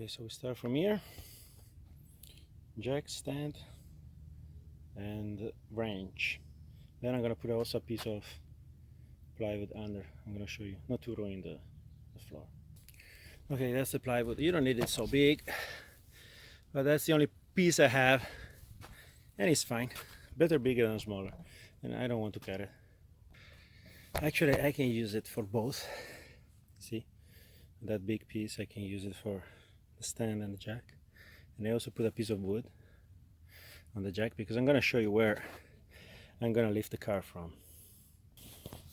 Okay, so we start from here. Jack, stand, and wrench. Then I'm gonna put also a piece of plywood under. I'm gonna show you, not to ruin the floor. Okay, that's the plywood. You don't need it so big, but that's the only piece I have, and it's fine. Better bigger than smaller, and I don't want to cut it. Actually, I can use it for both. See, that big piece, I can use it for the stand and the jack. And I also put a piece of wood on the jack because I'm gonna show you where I'm gonna lift the car from.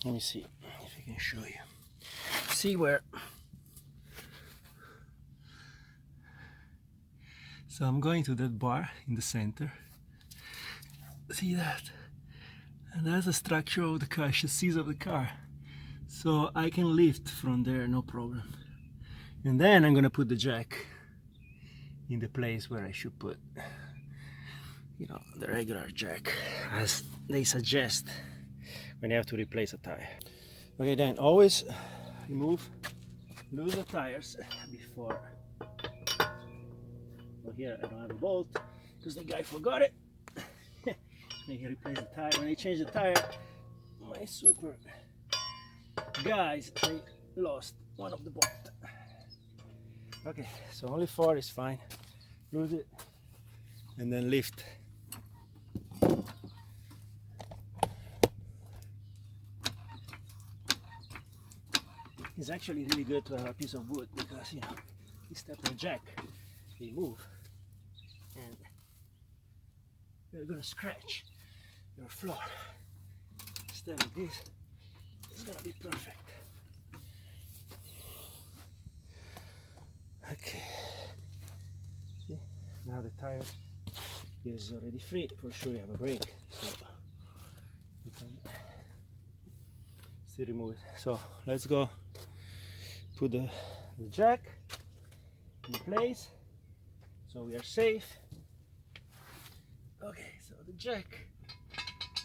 Let me see if I can show you. See where. So I'm going to that bar in the center. See that? And that's the structure of the car, chassis of the car. So I can lift from there, no problem. And then I'm gonna put the jack in the place where I should put, you know, the regular jack, as they suggest when you have to replace a tire. Okay, then always remove loose tires before. Well, here I don't have a bolt because the guy forgot it. They replace the tire. When I change the tire, my super guys, they lost one of the bolts. Okay, so only 4 is fine. Lose it and then lift. It's actually really good to have a piece of wood because, you know, you step on the jack, they move, and you're gonna scratch your floor. Instead of this, it's gonna be perfect. Okay. See? Now the tire is already free. For sure you have a brake, so you can still remove it. So let's go put the jack in place so we are safe. Okay, so the jack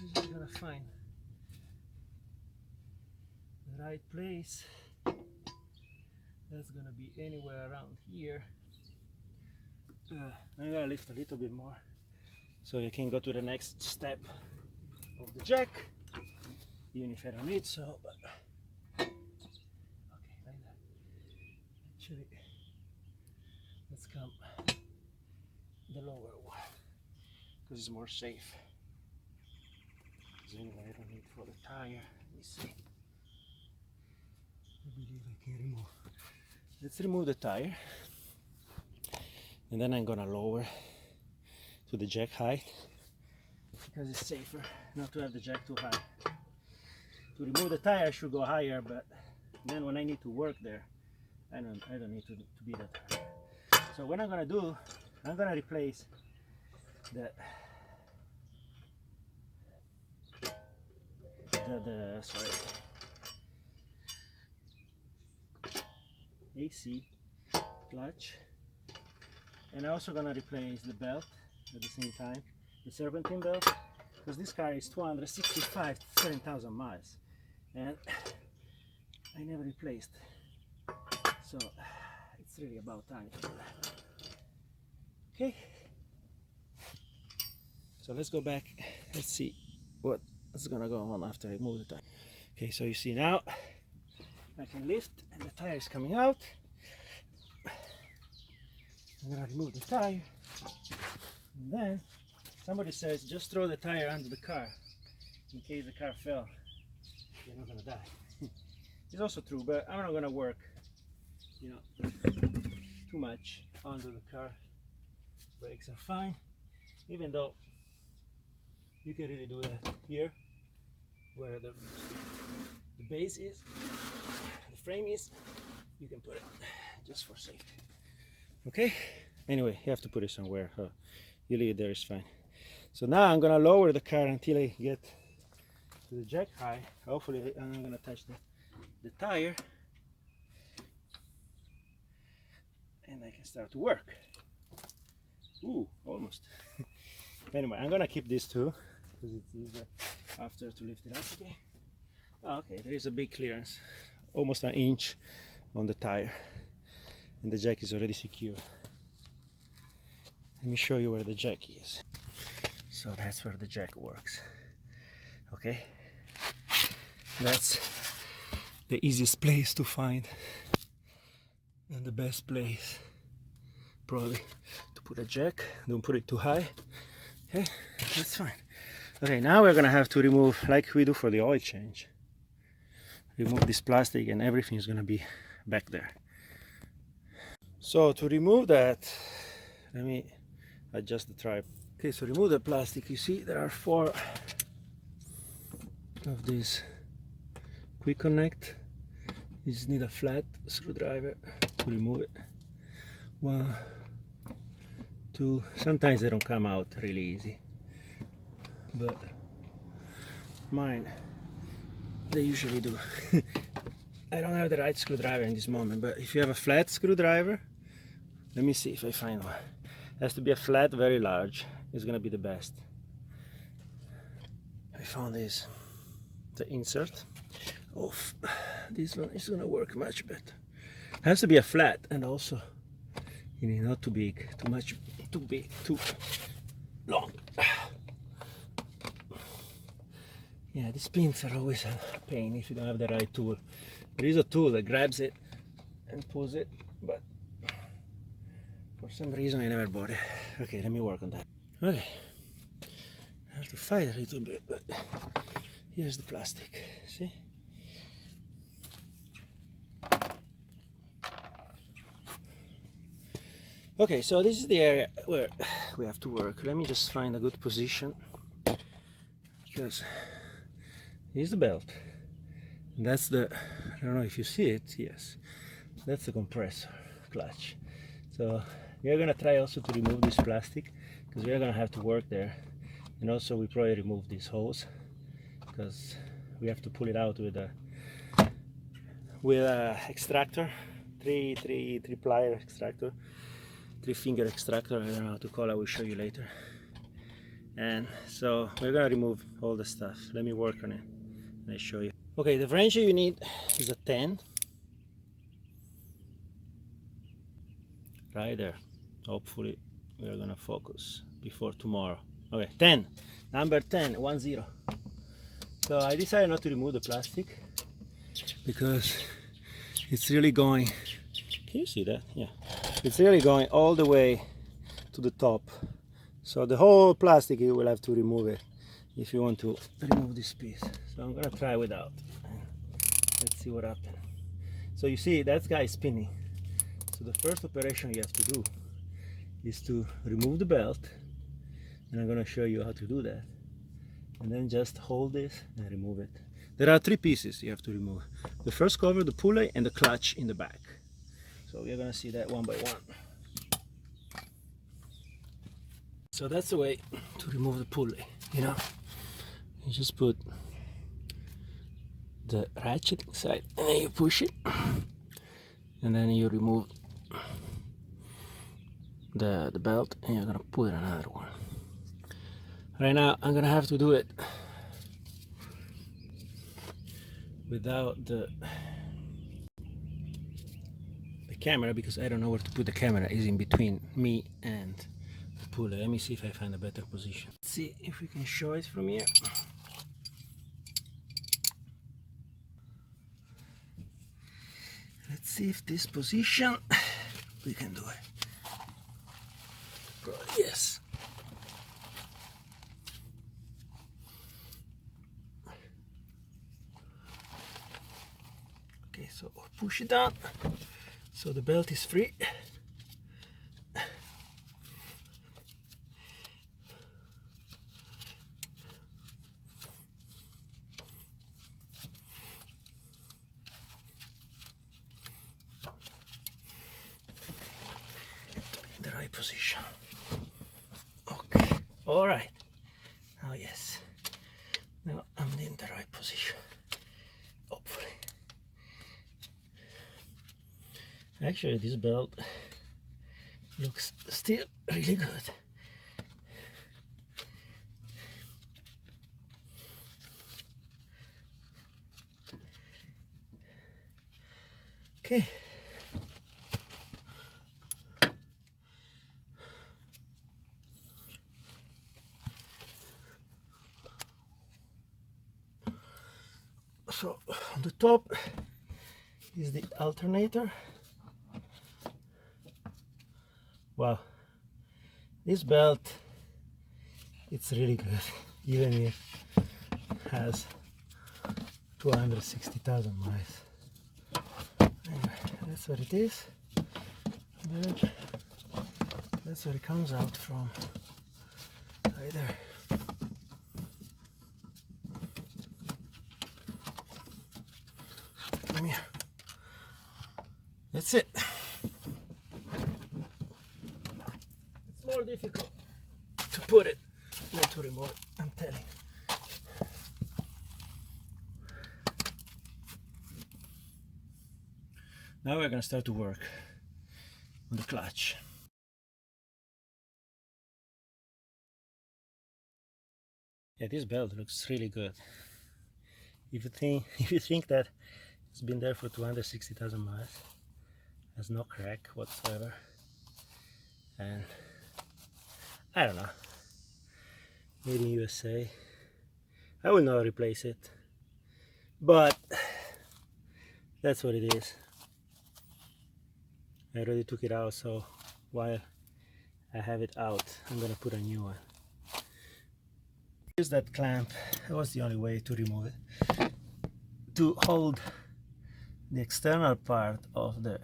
is just gonna find the right place. That's gonna be anywhere around here. I'm gonna lift a little bit more so you can go to the next step of the jack, even if I don't need so. But okay, like that. Actually, let's come the lower one because it's more safe. Because anyway, I don't need for the tire. Let me see. I believe I can remove. Let's remove the tire, and then I'm gonna lower to the jack height because it's safer not to have the jack too high. To remove the tire, I should go higher, but then when I need to work there, I don't need to be that high. So what I'm gonna do, I'm gonna replace the AC clutch, and I'm also gonna replace the belt at the same time, the Serpentine belt, because this car is 265 to 7,000 miles and I never replaced, so it's really about time to do that. Okay, so let's go back. Let's see what's gonna go on after I move the tire. Okay, so you see now I can lift and the tire is coming out. I'm gonna remove the tire, and then somebody says just throw the tire under the car in case the car fell. You're not gonna die. It's also true, but I'm not gonna work, you know, too much under the car. Brakes are fine, even though you can really do that here where the base is, the frame is. You can put it just for safety. Okay, anyway, you have to put it somewhere. You leave it there, it's fine. So now I'm gonna lower the car until I get to the jack high. Hopefully I'm gonna touch the tire and I can start to work. Ooh, almost. Anyway, I'm gonna keep this too because it's easier after to lift it up again. Okay, there is a big clearance, almost an inch on the tire. and the jack is already secure. Let me show you where the jack is. So that's where the jack works. Okay, that's the easiest place to find and the best place probably to put a jack. Don't put it too high. Okay, that's fine. Okay, now we're gonna have to remove, like we do for the oil change, remove this plastic and everything is gonna be back there. So to remove that, let me adjust the tripod. Okay, so remove the plastic. You see there are 4 of these quick connect. You just need a flat screwdriver to remove it. 1, 2, sometimes they don't come out really easy, but mine, they usually do. I don't have the right screwdriver in this moment, but if you have a flat screwdriver, let me see if I find one. It has to be a flat, very large. It's gonna be the best. I found this, the insert. Oh, this one is gonna work much better. It has to be a flat, and also you need not too big, too much, too big, too long. Yeah, these pins are always a pain if you don't have the right tool. There is a tool that grabs it and pulls it, but for some reason I never bought it. Okay, let me work on that. Okay, I have to fight a little bit, but here's the plastic, see? Okay, so this is the area where we have to work. Let me just find a good position, because here's the belt. And that's the, I don't know if you see it, yes, that's the compressor clutch. So we are gonna try also to remove this plastic, because we are gonna have to work there. And also we probably remove these holes, because we have to pull it out with a extractor, three plier extractor, 3-finger extractor. I don't know how to call it, I will show you later. And so we're gonna remove all the stuff. Let me work on it and I show you. Okay, the wrench you need is a 10. Right there. Hopefully we're gonna focus before tomorrow. Okay, 10. Number 10, 10. So I decided not to remove the plastic because it's really going, can you see that? Yeah. It's really going all the way to the top. So the whole plastic, you will have to remove it if you want to remove this piece. So I'm gonna try without. Let's see what happens. So you see that guy is spinning. So the first operation you have to do is to remove the belt, and I'm gonna show you how to do that. And then just hold this and remove it. There are 3 pieces you have to remove. The first cover, the pulley, and the clutch in the back. So we're gonna see that one by one. So that's the way to remove the pulley, you know. You just put the ratchet inside and then you push it, and then you remove the belt, and you're gonna put another one. Right now I'm gonna have to do it without the camera, because I don't know where to put the camera. It's in between me and the pulley. Let me see if I find a better position. Let's see if we can show it from here. Let's see if this position we can do it. Probably yes. Okay, so push it down so the belt is free. In the right position. Okay, all right. Now yes. Now I'm in the right position. Hopefully. Actually, this belt looks still really good. Okay. So on the top is the alternator. Wow, this belt, it's really good, even if it has 260,000 miles. Anyway, that's what it is. Then that's where it comes out from, right there. Come here. That's it. It's more difficult to put it than to remove it, I'm telling you. Now we're gonna start to work on the clutch. Yeah, this belt looks really good. If you think that it's been there for 260,000 miles, has no crack whatsoever, and I don't know, made in USA, I will not replace it, but that's what it is. I already took it out, so while I have it out, I'm gonna put a new one. Use that clamp. That was the only way to remove it, to hold the external part of the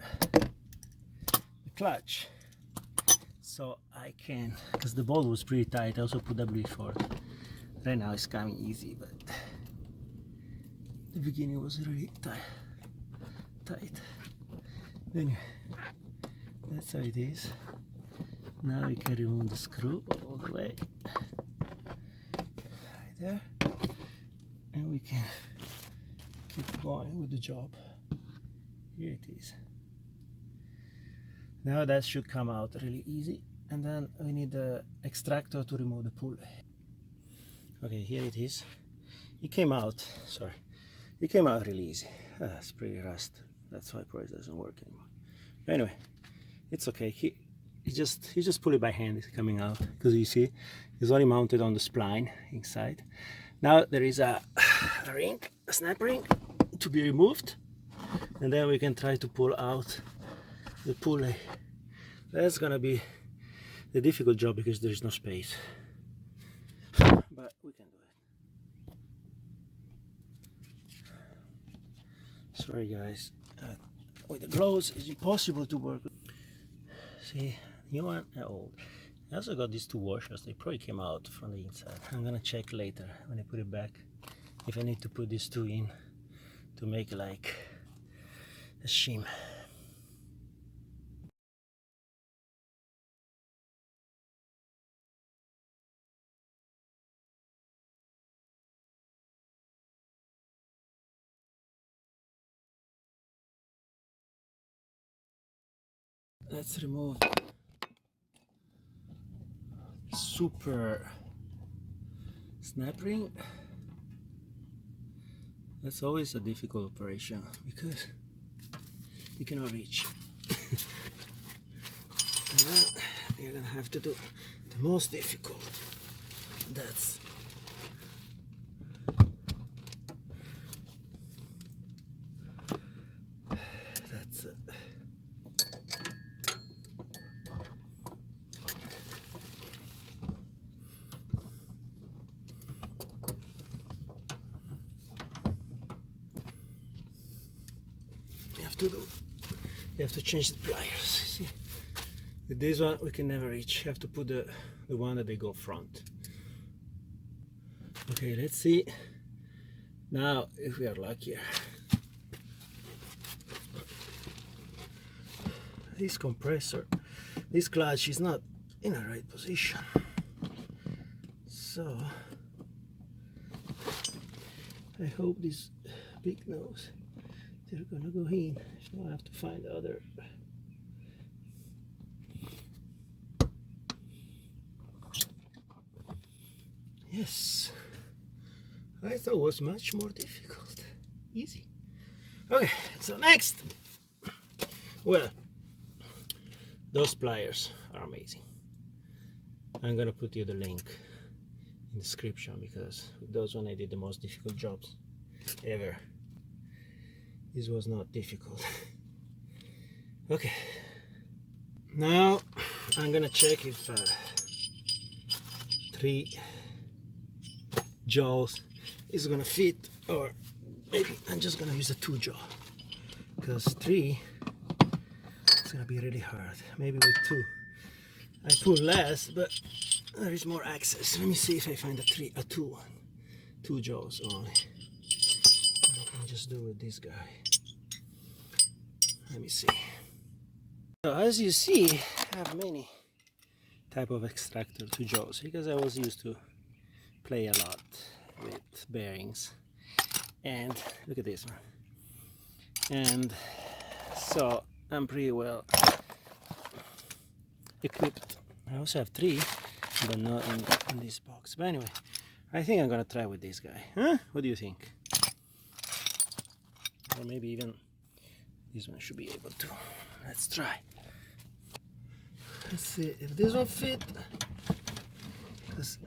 clutch, so I can, because the bolt was pretty tight. I also put WD-40. Right now it's coming easy, but the beginning was really tight. Anyway, that's how it is. Now we can remove the screw all the way right there, and we can keep going with the job. Here it is. Now that should come out really easy, and then we need the extractor to remove the pulley. Okay, here it is. It came out, sorry, it came out really easy. It's pretty rust, that's why probably doesn't work anymore. But anyway, it's okay. He just pull it by hand. It's coming out, because you see it's only mounted on the spline inside. Now there is a ring, a snap ring, to be removed, and then we can try to pull out the pulley. That's gonna be the difficult job because there is no space, but we can do it. Sorry guys, with the gloves it's impossible to work with. See, new one and old. I also got these two washers. They probably came out from the inside. I'm gonna check later when I put it back if I need to put these two in to make like a shim. Let's remove super snap ring. That's always a difficult operation because you cannot reach. And then you're gonna have to do the most difficult. That's it. You have to change the pliers. See, with this one we can never reach. You have to put the one that they go front. Okay, let's see now if we are luckier. This compressor, this clutch is not in the right position, so I hope this big nose they're gonna go in. If not, I have to find other. Yes, I thought it was much more difficult. Easy. Okay, so next, well, those pliers are amazing. I'm gonna put you the link in the description because with those one I did the most difficult jobs ever. This was not difficult. Okay, now I'm gonna check if 3 jaws is gonna fit, or maybe I'm just gonna use a 2 jaw, because 3 it's gonna be really hard. Maybe with 2 I pull less, but there is more access. Let me see if I find a 2 one. 2 jaws only. I can just do with this guy. Let me see. So as you see, I have many type of extractor 2 jaws, because I was used to play a lot with bearings. And look at this one. And so I'm pretty well equipped. I also have 3, but not in this box. But anyway, I think I'm gonna try with this guy. Huh? What do you think? Or maybe even this one should be able to. Let's try. Let's see if this will fit, because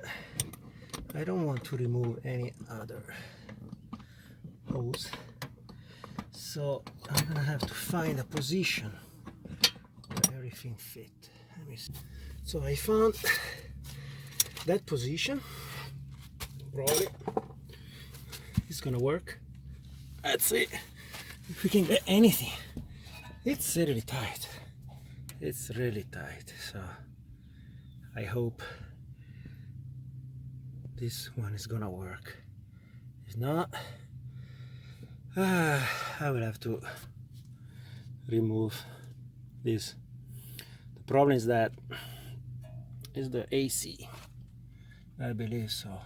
I don't want to remove any other hose. So I'm gonna have to find a position where everything fit. Let me see. So I found that position. Probably it's gonna work. Let's see if we can get anything. It's really tight. It's really tight. So I hope this one is gonna work. If not, I will have to remove this. The problem is that is the AC, I believe so.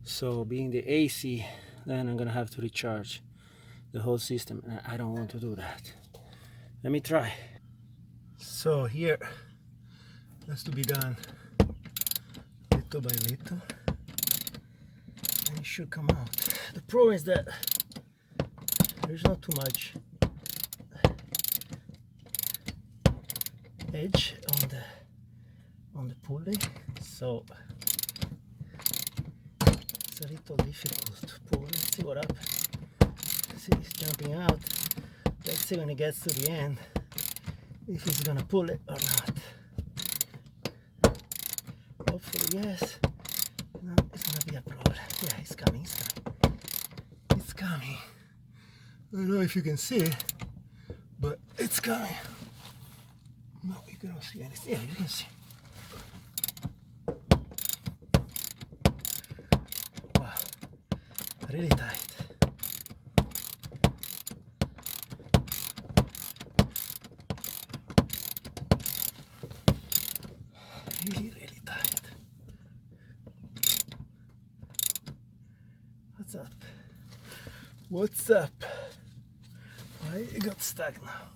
So being the AC, then I'm gonna have to recharge the whole system, and I don't want to do that. Let me try. So here has to be done little by little, and it should come out. The problem is that there's not too much edge on the pulley, so it's a little difficult to pull. Let's see what happens. See, it's jumping out. Let's see when it gets to the end if it's gonna pull it or not. Hopefully yes. No, it's gonna be a problem. Yeah, it's coming, it's coming. It's coming. I don't know if you can see it, but it's coming. No, you cannot see anything. Yeah, you can see. Wow, really tight. Really tight. What's up? What's up? Why it got stuck now?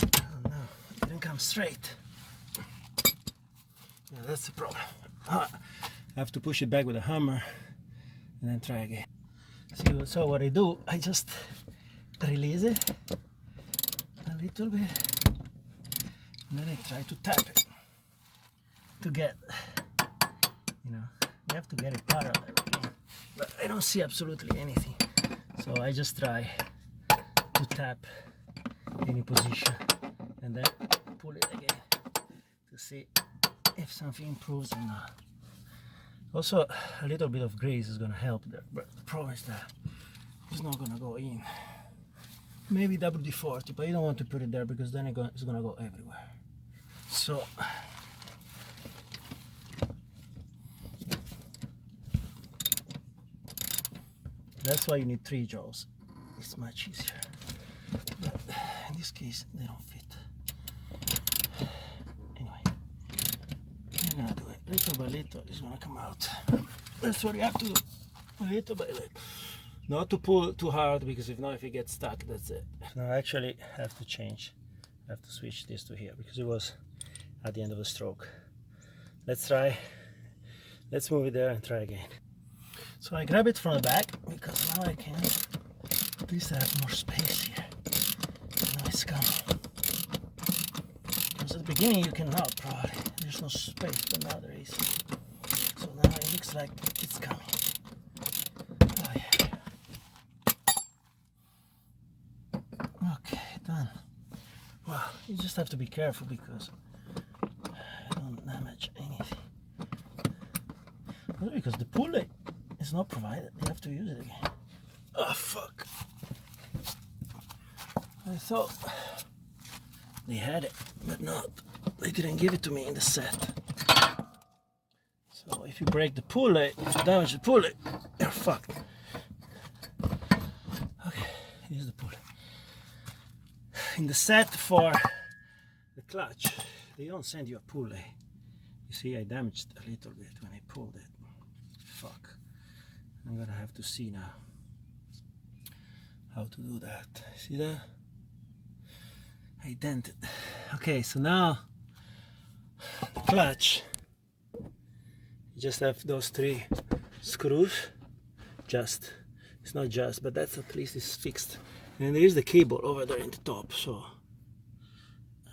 Oh no, it didn't come straight. Yeah, that's the problem. I have to push it back with a hammer and then try again. See, so what I do, I just release it a little bit, and then I try to tap it to get, you know, you have to get it parallel again. But I don't see absolutely anything, so I just try to tap any position and then pull it again to see if something improves or not. Also, a little bit of grease is gonna help there, but the problem is that it's not gonna go in. Maybe WD-40, but you don't want to put it there because then it's gonna go everywhere. So that's why you need 3 jaws. It's much easier. But in this case, they don't fit. Anyway, I'm gonna do it little by little. It's gonna come out. That's what you have to do, little by little. Not to pull too hard, because if not, if it gets stuck, that's it. Now I actually have to change. I have to switch this to here because it was at the end of the stroke. Let's try. Let's move it there and try again. So I grab it from the back because now I can at least have more space here. Now it's coming. Because at the beginning you cannot probably. There's no space, but now there is. So now it looks like it's coming. You just have to be careful because I don't damage anything. Also because the pulley is not provided, you have to use it again. Oh fuck! I thought they had it, but not. They didn't give it to me in the set. So if you break the pulley, if you damage the pulley, you're fucked. Okay, here's the pulley. In the set for the clutch, they don't send you a pulley. You see, I damaged a little bit when I pulled it. Fuck. I'm gonna have to see now how to do that. See that? I dented. Okay, so now the clutch. You just have those 3 screws. It's not just, but that's at least it's fixed. And there is the cable over there in the top, so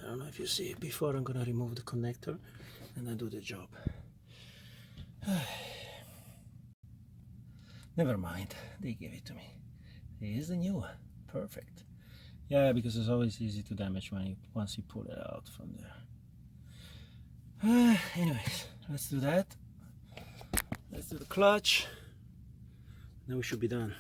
I don't know if you see it. Before I'm gonna remove the connector and then do the job. Never mind, they gave it to me. Here's the new one, perfect. Yeah, because it's always easy to damage once you pull it out from there. Anyways, let's do that. Let's do the clutch. Then we should be done.